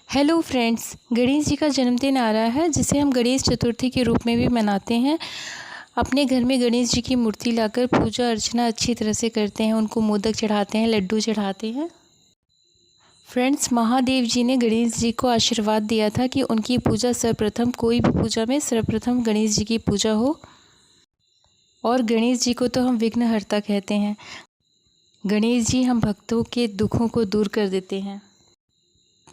Hello friends, Ganesh ji का जन्मदिन आ रहा है जिसे हम गणेश चतुर्थी के रूप में भी मनाते हैं। अपने घर में गणेश जी की मूर्ति लाकर पूजा अर्चना अच्छी तरह से करते हैं, उनको मोदक चढ़ाते हैं, लड्डू चढ़ाते हैं। फ्रेंड्स, महादेव जी ने गणेश जी को आशीर्वाद दिया था कि उनकी पूजा सर्वप्रथम, कोई भी पूजा में सर्वप्रथम गणेश जी की पूजा हो। और गणेश जी को तो हम विघ्नहर्ता कहते हैं। गणेश जी हम भक्तों के दुखों को दूर कर देते हैं।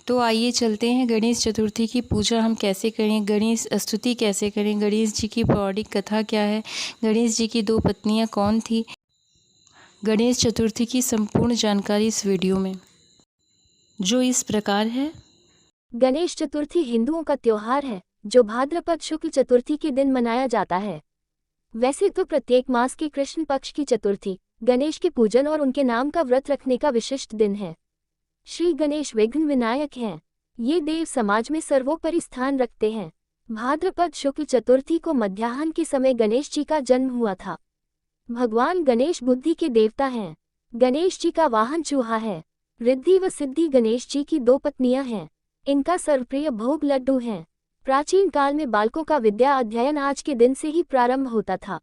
तो आइए चलते हैं गणेश चतुर्थी की पूजा हम कैसे करें, गणेश स्तुति कैसे करें, गणेश जी की पौराणिक कथा क्या है, गणेश जी की 2 पत्नियां कौन थी। गणेश चतुर्थी की संपूर्ण जानकारी इस वीडियो में, जो इस प्रकार है। गणेश चतुर्थी हिंदुओं का त्योहार है जो भाद्रपद शुक्ल चतुर्थी के दिन मनाया जाता है। वैसे तो प्रत्येक मास के कृष्ण पक्ष की चतुर्थी गणेश के पूजन और उनके नाम का व्रत रखने का विशिष्ट दिन है। श्री गणेश विघ्न विनायक हैं। ये देव समाज में सर्वोपरि स्थान रखते हैं। भाद्रपद शुक्ल चतुर्थी को मध्याह्न के समय गणेश जी का जन्म हुआ था। भगवान गणेश बुद्धि के देवता हैं। गणेश जी का वाहन चूहा है। रिद्धि व सिद्धि गणेश जी की 2 पत्नियां हैं। इनका सर्वप्रिय भोग लड्डू हैं। प्राचीन काल में बालकों का विद्या अध्ययन आज के दिन से ही प्रारंभ होता था।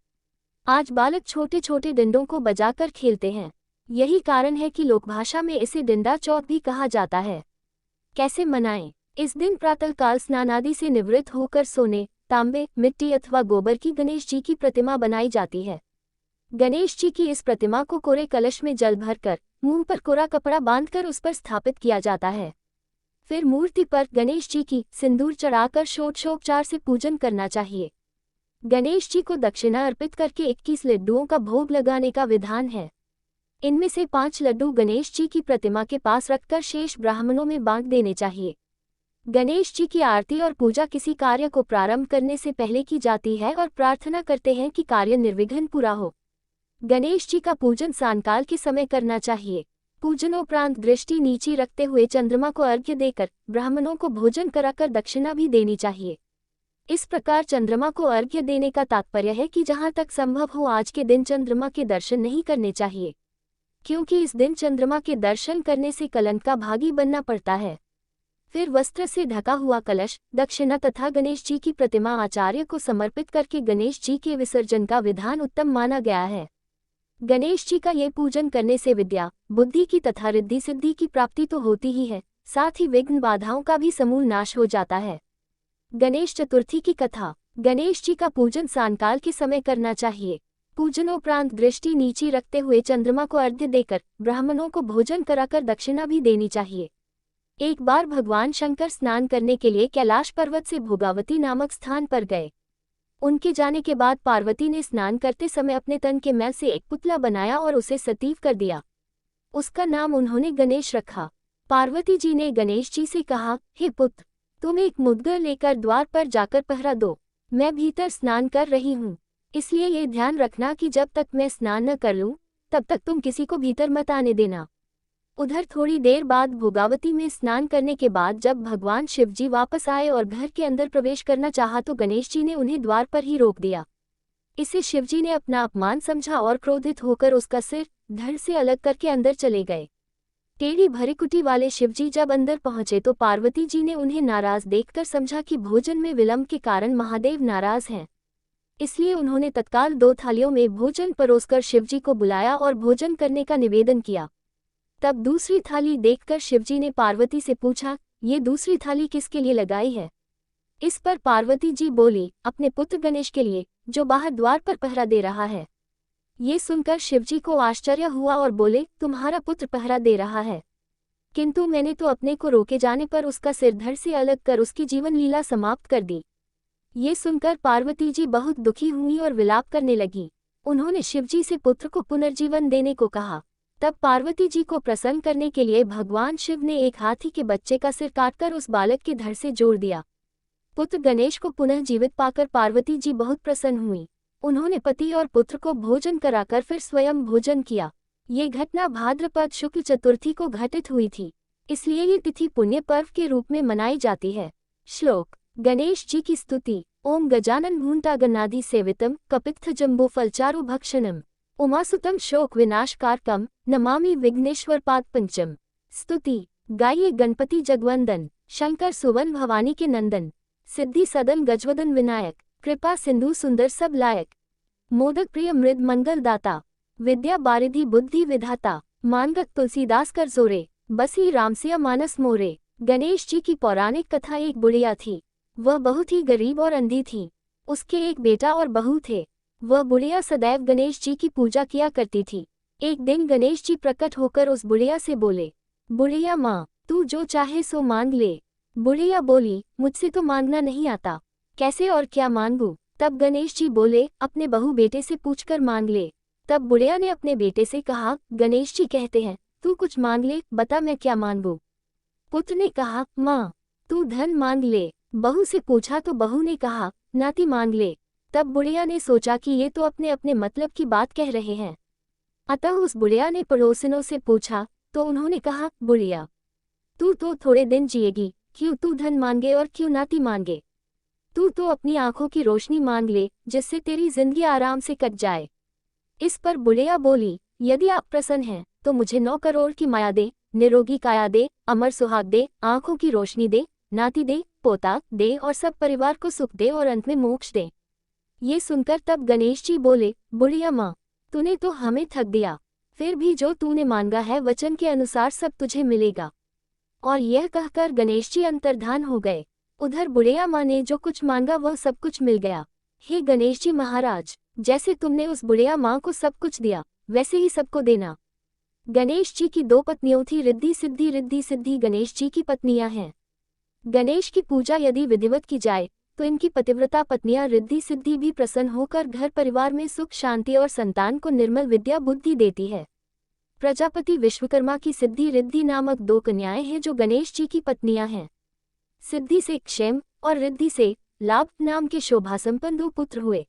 आज बालक छोटे छोटे डिंडों को बजाकर खेलते हैं। यही कारण है कि लोकभाषा में इसे डिंडा चौथ भी कहा जाता है। कैसे मनाएं? इस दिन प्रातःकाल स्नान आदि से निवृत्त होकर सोने, तांबे, मिट्टी अथवा गोबर की गणेश जी की प्रतिमा बनाई जाती है। गणेश जी की इस प्रतिमा को कोरे कलश में जल भरकर मुंह पर कोरा कपड़ा बांधकर उस पर स्थापित किया जाता है। फिर मूर्ति पर गणेश जी की सिंदूर चढ़ाकर षोडशोपचार से पूजन करना चाहिए। गणेश जी को दक्षिणा अर्पित करके 21 लड्डुओं का भोग लगाने का विधान है। इनमें से 5 लड्डू गणेश जी की प्रतिमा के पास रखकर शेष ब्राह्मणों में बांट देने चाहिए। गणेश जी की आरती और पूजा किसी कार्य को प्रारंभ करने से पहले की जाती है और प्रार्थना करते हैं कि कार्य निर्विघ्न पूरा हो। गणेश जी का पूजन सायंकाल के समय करना चाहिए। पूजनोपरांत दृष्टि नीची रखते हुए चंद्रमा को अर्घ्य देकर ब्राह्मणों को भोजन कराकर दक्षिणा भी देनी चाहिए। इस प्रकार चंद्रमा को अर्घ्य देने का तात्पर्य है कि जहां तक संभव हो आज के दिन चंद्रमा के दर्शन नहीं करने चाहिए, क्योंकि इस दिन चंद्रमा के दर्शन करने से कलंक का भागी बनना पड़ता है। फिर वस्त्र से ढका हुआ कलश, दक्षिणा तथा गणेश जी की प्रतिमा आचार्य को समर्पित करके गणेश जी के विसर्जन का विधान उत्तम माना गया है। गणेश जी का ये पूजन करने से विद्या, बुद्धि की तथा रिद्धि सिद्धि की प्राप्ति तो होती ही है, साथ ही विघ्न बाधाओं का भी समूल नाश हो जाता है। गणेश चतुर्थी की कथा। गणेश जी का पूजन सायंकाल के समय करना चाहिए। पूजनोपरांत दृष्टि नीची रखते हुए चंद्रमा को अर्घ्य देकर ब्राह्मणों को भोजन कराकर दक्षिणा भी देनी चाहिए। एक बार भगवान शंकर स्नान करने के लिए कैलाश पर्वत से भोगावती नामक स्थान पर गए। उनके जाने के बाद पार्वती ने स्नान करते समय अपने तन के मैल से एक पुतला बनाया और उसे सतीव कर दिया। उसका नाम उन्होंने गणेश रखा। पार्वती जी ने गणेश जी से कहा, हे पुत्र, तुम एक मुद्गर लेकर द्वार पर जाकर पहरा दो। मैं भीतर स्नान कर रही हूँ, इसलिए ये ध्यान रखना कि जब तक मैं स्नान न कर लूँ तब तक तुम किसी को भीतर मत आने देना। उधर थोड़ी देर बाद भोगावती में स्नान करने के बाद जब भगवान शिवजी वापस आए और घर के अंदर प्रवेश करना चाहा तो गणेश जी ने उन्हें द्वार पर ही रोक दिया। इसे शिवजी ने अपना अपमान समझा और क्रोधित होकर उसका सिर धड़ से अलग करके अंदर चले गए। टेढ़ी भरिकुटी वाले शिवजी जब अंदर पहुंचे तो पार्वती जी ने उन्हें नाराज देखकर समझा कि भोजन में विलंब के कारण महादेव नाराज हैं। इसलिए उन्होंने तत्काल 2 थालियों में भोजन परोसकर शिवजी को बुलाया और भोजन करने का निवेदन किया। तब दूसरी थाली देखकर शिवजी ने पार्वती से पूछा, ये दूसरी थाली किसके लिए लगाई है? इस पर पार्वती जी बोली, अपने पुत्र गणेश के लिए, जो बाहर द्वार पर पहरा दे रहा है। ये सुनकर शिवजी को आश्चर्य हुआ और बोले, तुम्हारा पुत्र पहरा दे रहा है, किंतु मैंने तो अपने को रोके जाने पर उसका सिर धड़ से अलग कर उसकी जीवन लीला समाप्त कर दी। ये सुनकर पार्वती जी बहुत दुखी हुई और विलाप करने लगी। उन्होंने शिवजी से पुत्र को पुनर्जीवन देने को कहा। तब पार्वती जी को प्रसन्न करने के लिए भगवान शिव ने एक हाथी के बच्चे का सिर काटकर उस बालक के धड़ से जोड़ दिया। पुत्र गणेश को पुनः जीवित पाकर पार्वती जी बहुत प्रसन्न हुई। उन्होंने पति और पुत्र को भोजन कराकर फिर स्वयं भोजन किया। ये घटना भाद्रपद शुक्ल चतुर्थी को घटित हुई थी, इसलिए ये तिथि पुण्य पर्व के रूप में मनाई जाती है। श्लोक। गणेश जी की स्तुति। ओम गजानन भूंतागनाधि सेवितम कपित्थ जम्बो फलचारु भक्षणम उमासुतम शोक विनाशकारकम नमामि विघ्नेश्वर पाद पंचम। स्तुति। गाइए गणपति जगवंदन, शंकर सुवन भवानी के नंदन, सिद्धि सदन गजवदन विनायक, कृपा सिंधु सुंदर सब लायक, मोदक प्रिय मृद मंगल दाता, विद्या बारिधि बुद्धि विधाता, मानगत तुलसीदास कर जोरे, बसी रामसिया मानस मोरे। गणेश जी की पौराणिक कथा। एक बुढ़िया थी, वह बहुत ही गरीब और अंधी थी। उसके एक बेटा और बहू थे। वह बुढ़िया सदैव गणेश जी की पूजा किया करती थी। एक दिन गणेश जी प्रकट होकर उस बुढ़िया से बोले, बुढ़िया माँ, तू जो चाहे सो मांग ले। बुढ़िया बोली, मुझसे तो मांगना नहीं आता, कैसे और क्या मांगू। तब गणेश जी बोले, अपने बहू बेटे से पूछकर मांग ले। तब बुढ़िया ने अपने बेटे से कहा, गणेश जी कहते हैं तू कुछ मांग ले, बता मैं क्या मांगू। पुत्र ने कहा, माँ तू धन मांग ले। बहू से पूछा तो बहू ने कहा, नाती मांग ले। तब बुढ़िया ने सोचा कि ये तो अपने अपने मतलब की बात कह रहे हैं। अतः उस बुढ़िया ने पड़ोसिनों से पूछा तो उन्होंने कहा, बुढ़िया तू तो थोड़े दिन जिएगी, क्यों तू धन मांगे और क्यों नाती मांगे। तू तो अपनी आंखों की रोशनी मांग ले, जिससे तेरी जिंदगी आराम से कट जाए। इस पर बुढ़िया बोली, यदि आप प्रसन्न हैं तो मुझे 9 करोड़ की माया दे, निरोगी काया दे, अमर सुहाग दे, आंखों की रोशनी दे, नाती दे, पोता दे और सब परिवार को सुख दे और अंत में मोक्ष दे। ये सुनकर तब गणेश जी बोले, बुढ़िया माँ, तूने तो हमें ठग दिया। फिर भी जो तूने मांगा है वचन के अनुसार सब तुझे मिलेगा। और यह कहकर गणेश जी अंतर्धान हो गए। उधर बुढ़िया माँ ने जो कुछ मांगा वह सब कुछ मिल गया। हे गणेश जी महाराज, जैसे तुमने उस बुढ़िया माँ को सब कुछ दिया वैसे ही सबको देना। गणेश जी की 2 पत्नियों थी, रिद्धि सिद्धि। रिद्धि सिद्धि गणेश जी की पत्नियां हैं। गणेश की पूजा यदि विधिवत की जाए तो इनकी पतिव्रता पत्नियां रिद्धि सिद्धि भी प्रसन्न होकर घर परिवार में सुख शांति और संतान को निर्मल विद्या बुद्धि देती है। प्रजापति विश्वकर्मा की सिद्धि रिद्धि नामक 2 कन्याएं हैं जो गणेश जी की पत्नियां हैं। सिद्धि से क्षेम और रिद्धि से लाभ नाम के शोभासंपन्न 2 पुत्र हुए।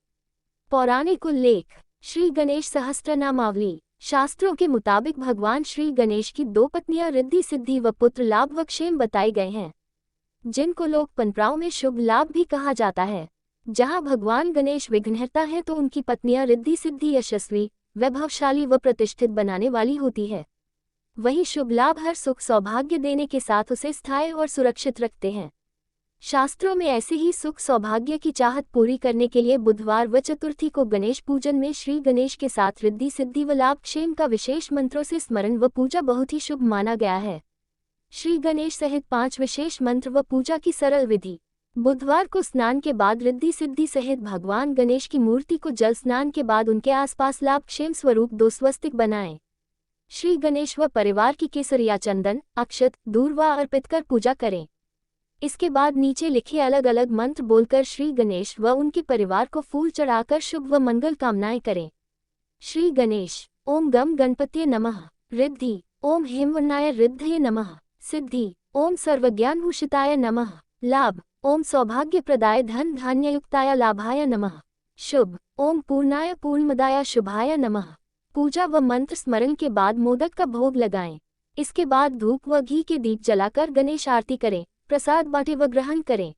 पौराणिक उल्लेख। श्री गणेश सहस्त्रनामावली। शास्त्रों के मुताबिक भगवान श्री गणेश की 2 पत्नियां रिद्धि सिद्धि व पुत्र लाभ व क्षेम बताए गए हैं, जिनको लोक परंपराओं में शुभ लाभ भी कहा जाता है। जहां भगवान गणेश विघ्नहर्ता हैं तो उनकी पत्नियां रिद्धि सिद्धि यशस्वी, वैभवशाली व प्रतिष्ठित बनाने वाली होती है। वहीं शुभ लाभ हर सुख सौभाग्य देने के साथ उसे स्थायी और सुरक्षित रखते हैं। शास्त्रों में ऐसे ही सुख सौभाग्य की चाहत पूरी करने के लिए बुधवार व चतुर्थी को गणेश पूजन में श्री गणेश के साथ रिद्धि सिद्धि व लाभ क्षेम का विशेष मंत्रों से स्मरण व पूजा बहुत ही शुभ माना गया है। श्री गणेश सहित 5 विशेष मंत्र व पूजा की सरल विधि। बुधवार को स्नान के बाद रिद्धि सिद्धि सहित भगवान गणेश की मूर्ति को जल स्नान के बाद उनके आसपास लाभ क्षेम स्वरूप 2 स्वस्तिक बनाएं। श्री गणेश व परिवार की केसरिया चंदन, अक्षत, दूर्वा अर्पित कर पूजा करें। इसके बाद नीचे लिखे अलग अलग मंत्र बोलकर श्री गणेश व उनके परिवार को फूल चढ़ाकर शुभ व मंगल कामनाएं करें। श्री गणेश। ओम गम गणपतये नमः। रिद्धि। ओम हेमवर्णाय रिद्धये नमः। सिद्धि। ओम सर्वज्ञानभूषिताय नमः। लाभ। ओम सौभाग्यप्रदाय धन धान्ययुक्ताय लाभाय नमः। शुभ। ओम पूर्णाय पूर्णमदाय शुभाय नमः। पूजा व मंत्र स्मरण के बाद मोदक का भोग लगाएं। इसके बाद धूप व घी के दीप जलाकर गणेश आरती करें, प्रसाद बांटे व ग्रहण करें।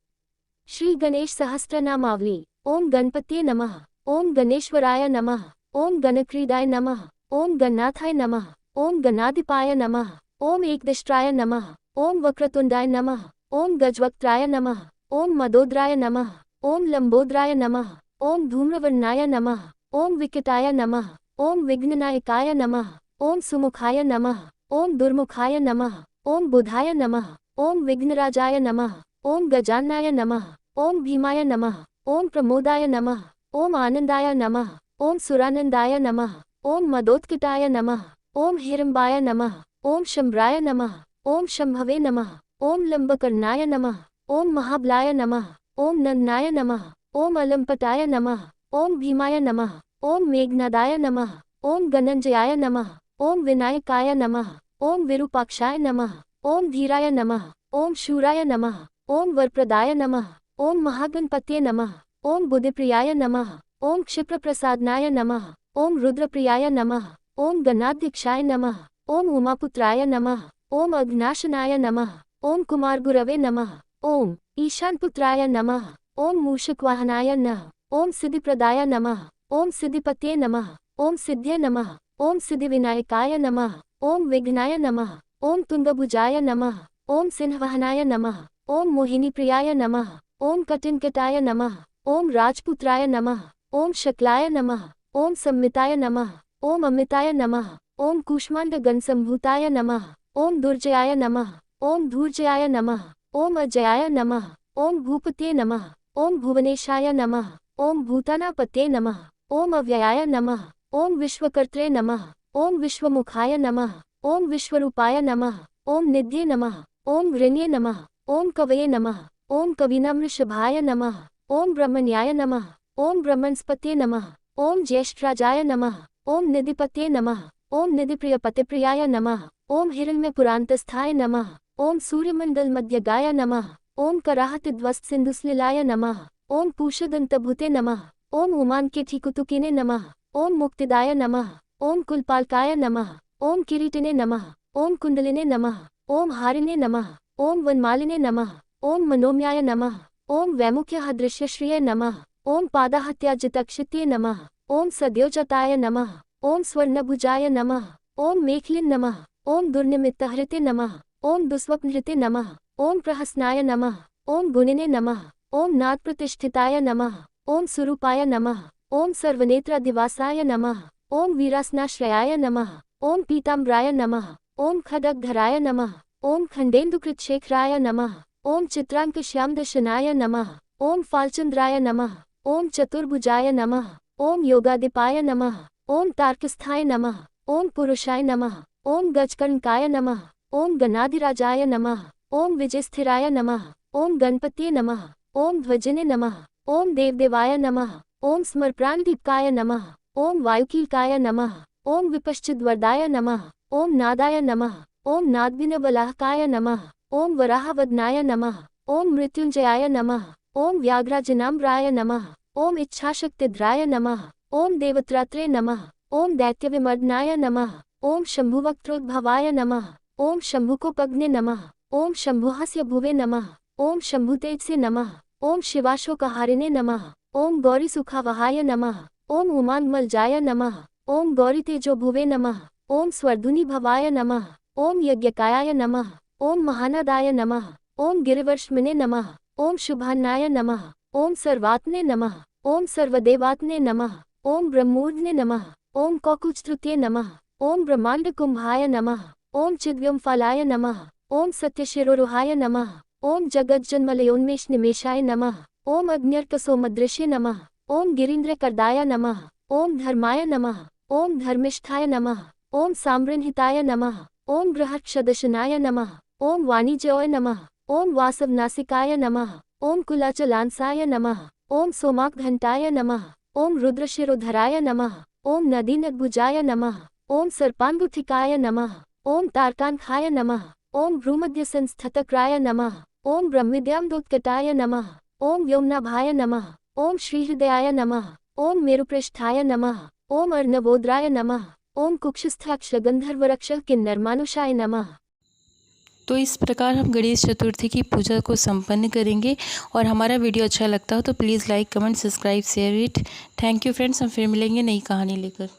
श्री गणेश सहस्त्रनामावली। ओम गणपतये नमः। ओम गणेश्वराय नमः। ओम गणक्रीडाय नमः। ओम गणनाथाय नमः। ओम गणाधिपाय नमः। ओम एकदष्ट्राय नमः। ओम वक्रतुंडाय नमः। ओम गजवक्त्राय नमः। ओम मदोदराय नमः। ओम लंबोदराय नमः। ओम धूम्रवर्णाय नमः। ओम विकटाय नमः। ओम विघ्ननायकाय नमः। ओम सुमुखाय नमः। ओम दुर्मुखाय नमः। ओम बुधाय नमः। ओम विघ्नराजाय नमः। ओम गजाननाय नमः। ओम भीमाय नमः। ओम प्रमोदाय नमः। ओम आनंदाय नमः। ओम सुरानंदाय नमः। ओम मदोत्कटाय नमः। ओम हिरंबाय नमः। ओम शंभराय नमः। ओम शंभवे नमः। ओम लंबकर्णाय नमः। ओम महाबलाय नमः। ओम नंदनाय नमः। ओम अलंपटाय नमः। ओम भीमाय नमः। ओम मेघनादाय नमः। ओम गणंजयाय नमः। ओम विनायकाय नमः। ओम विरूपाक्षाय नमः। ओम धीराय नमः। ओम शूराय नमः। ओम वरप्रदाय नमः। ओम महागणपतये नमः। ओम बुद्धिप्रियाय नमः। ओम क्षिप्रप्रसादनाय नमः। ओम रुद्रप्रियाय नमः। ओम गणाध्यक्षाय नमः। ओम उमापुत्राय नमः। ओम अघ्नाशनाय नमः। ओम कुमारगुरवे नमः। ओम ईशानपुत्राय नमः। ओम मूषकवाहनाय नमः। ओम सिद्धिप्रदाय नमः। ओम सिद्धिपतये नमः। ओम सिद्धये नमः। ओम सिद्धिविनायकाय नमः। ओम विघ्नाय नमः। ओम तुंगभुजाय नमः। ओम सिंहवाहनाय नमः। ओम मोहिनीप्रियाय नमः। ओम कटिनकटाय नमः। ओम राजपुत्राय नमः। ओम शक्लाय नमः। ओम सम्मिताय नमः। ओम अमिताय नमः। ओम कूष्मांडगणसंभूताय नमः। ओम दुर्जयाय नमः। ओम धूर्जयाय नमः। ओम अजयाय नमः। ओम भूपते नमः। ओम भुवनेशाय नमः। ओम भूतानापते नमः। ओम अव्ययाय नमः। ओम विश्वकर्त्रे नमः। ओम विश्वमुखाय नमः। ओम विश्वरूपाय नमः। ओम निध्ये नमः। ओम वृण्ये नमः। ओम कवये नमः। ओम कविनामृषभाय नमः। ओम ब्रह्मण्याय नमः। ओम ब्रह्मणस्पते नमः। ओम ज्येष्ठराजाय नमः। ओम निधिपते नमः। ओम निधिप्रियपतिप्रियाय नमः। ओम हिरण्यपुरान्तस्थाय नमः। ओम सूर्यमण्डलमध्यगाय नमः। ओम कराहतिध्वस्तसिन्धुसलिलाय नमः। ओम पूषदन्तभूते नमः। ओम उमान्केठिकुतुकिने नमः। ओम मुक्तिदाय नमः। ओम कुलपालकाय नमः। ओम किरीटिने नमः। ओम कुंडलिने नमः। ओम हारिणे नमः। ओम वनमालिने नमः। ओम मनोम्याय नमः। ओम वैमुख्यहदृश्यश्रिये नमः। ओम पादाहत्याजितक्षित्ये नमः। ओम सद्योजताय नमः। ओम स्वर्णभुजाय नमः। ओम मेखलिन नमः। ओम दुर्निमित्तहृते नमः। ओम दुस्वप्नहृते नमः। ओम प्रहसनाय नमः। ओम गुणिने नमः। ओम नादप्रतिष्ठिताय नमः। ओम स्वरूपाय नमः। ओम सर्वनेत्राधिवासाय नमः। ओम वीरासनाश्रयाय नमः। ओम पीताम्बराय नमः। ओम खड्गधराय नमः। ओम खण्डेन्दुकृतशेखराय नमः। ओम चित्रांकश्यामदशनाय नमः। ओम फालचंद्राय नमः। ओम चतुर्भुजाय नमः। ओम योगादिपाय नमः। ओम तार्किस्थाय नमः। ओम पुरुषाय नमः। ओम गजकर्णकाय नमः। ओम गणाधिराजाय नमः। ओम विजयस्थिराय नमः। ओम गणपतये नमः। ओम ध्वजिने नमः। ओम देवदेवाय नमः। ओम स्मरप्राणदीपकाय नमः। ओम वायुकीलकाय नमः। ओम विपश्चिद्वरदाय नमः। ओम नादाय नमः। ओम नादविनवलाहकाय नमः। ओम वराहवदनाय नमः। ओम मृत्युंजयाय नमः। ओम व्याघ्राजिनाम्राय नमः। ओम इच्छाशक्तिद्राय नमः। ओम देवत्रात्रे नमः। ओम दैत्यविमर्दनाय नमः। ओम शंभुवक्त्रोद्भवाय नमः। ओम शंभुकोपग्ने नमः। ओम शंभुहस्य भुवे नमः। ओम शंभुतेजसे नमः। ओम शिवाशोकहारिणे नमः। ओम गौरीसुखावहाय नमः। ओम उमान्मलजाय नमः। ओम गौरीतेजोभुवे नमः। ओम स्वर्धुनीभवाय नमः। ओम यज्ञकायाय नमः। ओम महानदाय नमः। ओम गिरिवर्ष्मिने नमः। ओम शुभान्नाय नमः। ओम सर्वात्मने नमः। ओम सर्वदेवात्मने नमः। ओम ब्रह्मूर्ध्ने नमः। ओम कौकुचतृतीये नमः। ओम ब्रह्मांडकुंभाय नमः। ओम चिद्व्योमफलाय नमः। ओम सत्यशिरोरुहाय नमः। ओम जगज्जन्मलयोन्मेषनिमेषाय नमः। ओम अग्न्यर्कसोमदृशे नमः। ओम गिरीन्द्रकर्दाय नमः। ओम धर्माय नमः। ओम धर्मिष्ठाय नमः। ओम साम्रहिताय नमः। ओम बृहत्सदशनाय नमः। ओम वाणिज्योय नमः। ओम वासवनासिकाय नमः। ओम कुलाचलांसाय नमः। ओम सोमाकघंटाय नमः। ओम रुद्रशिरोधराय नमः। ओम नदीनभुजाय नमः। ओम सर्पान्गुठिकाय नमः। ओम तारकांखाय नमः। ओम भ्रूमध्यसंस्थतक्राय नमः। ओम ब्रह्मविद्याम्दोत्कटाय नमः। ओम व्योमनाभाय नमः। ओम श्रीहृदयाय नमः। ओम मेरुपृष्ठाय नमः। ओम अर्णवोद्राय नमः। ओम कुक्षस्थाक्षगंधर्वरक्षः किन्नरमानुषाय नमः। तो इस प्रकार हम गणेश चतुर्थी की पूजा को संपन्न करेंगे। और हमारा वीडियो अच्छा लगता हो तो please like, comment, subscribe, share it. Thank you friends. हम फिर मिलेंगे नई कहानी लेकर।